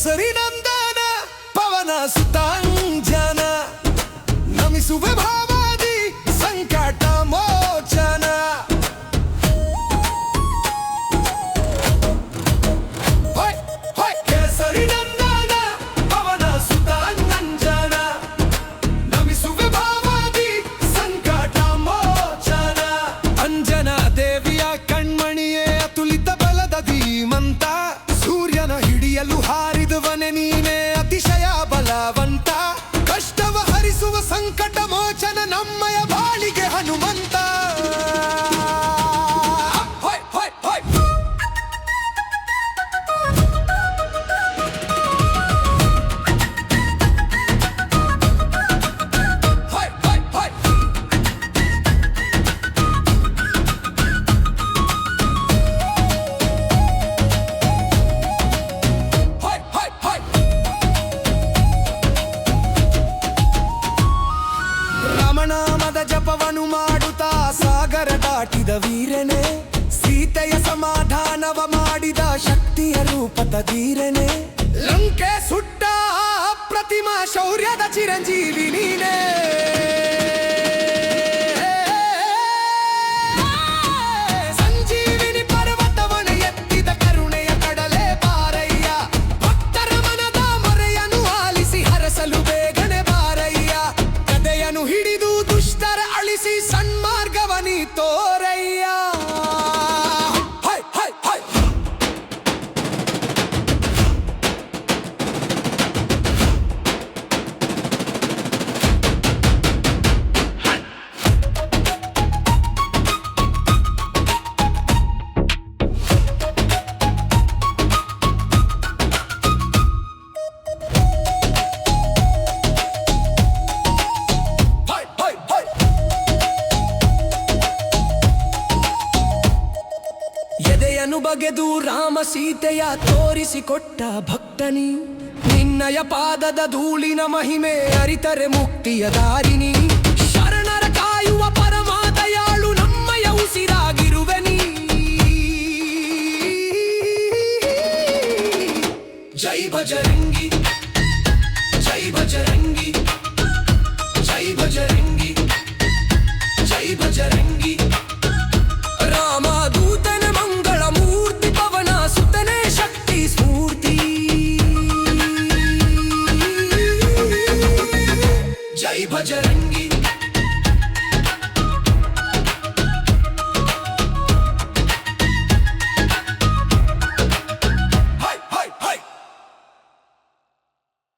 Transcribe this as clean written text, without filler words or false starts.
ಕೇಸರಿ ನಂದನ ಪವನ ಸುತಾಂಜನ ನಮಿಸುವೆ ಭಾವಾದಿ ಸಂಕಟ ಮೋಚನ ಕೇಸರಿ ನಂದನ ಪವನ ಸುತಾಂಜನ ನಮಿಸುವೆ ಭಾವಾದಿ ಸಂಕಟ ಮೋಚನ ಅಂಜನ ದೇವಿಯ ಕಣ್ಮಣಿಯೇ ಅತುಲಿತ ಬಲದ ಧೀಮಂತ ಸೂರ್ಯನ ಹಿಡಿಯಲು ಹಾರಿದವನೆ ನೀನೇ ಅತಿಶಯ ಬಲವಂತ ಕಷ್ಟವ ಹರಿಸುವ ಸಂಕಟ ಮೋಚನ ನಮ್ಮಯ ಬಾಳಿಗೆ ಹನುಮಂತ ರಾಮನಾಮದ ಜಪವನು ಮಾಡುತ್ತಾ ಸಾಗರ ದಾಟಿದ ವೀರನೇ ಸೀತೆಯ ಸಮಾಧಾನವ ಮಾಡಿದ ಶಕ್ತಿಯ ರೂಪದ ಧೀರನೇ ಲಂಕೆ ಸುಟ್ಟ ಪ್ರತಿಮಾ ಶೌರ್ಯದ ಚಿರಂಜೀವಿ ನೀನೇ ಸಂಜೀವಿನಿ ಪರ್ವತವನ ಎತ್ತಿದ ಕರುಣೆಯ ಕಡಲೆ ಬಾರಯ್ಯ ಭಕ್ತರ ಮನದ ಮೊರೆಯನ್ನು ಆಲಿಸಿ ಹರಸಲು ಬೇಗನೆ ಬಾರಯ್ಯ ಕದೆಯನ್ನು ಹಿಡಿದು ದುಷ್ಟರ ಅಳಿಸಿ ಸನ್ಮಾರ್ಗವನಿ ತೋರಯ್ಯ ಎದೆಯನ್ನು ಬಗೆದು ರಾಮ ಸೀತೆಯ ತೋರಿಸಿಕೊಟ್ಟ ಭಕ್ತನಿ ನಿನ್ನಯ ಪಾದದ ಧೂಳಿನ ಮಹಿಮೆ ಅರಿತರೆ ಮುಕ್ತಿಯ ದಾರಿನಿ ಶರಣರ ಕಾಯುವ ಪರಮ ದಯಾಳು ನಮ್ಮಯ ಉಸಿರಾಗಿರುವೆನಿ ಜೈ ಬಜರಂಗಿ ಜೈ ಬಜರಂಗಿ ಜೈ ಬಜರಂಗಿ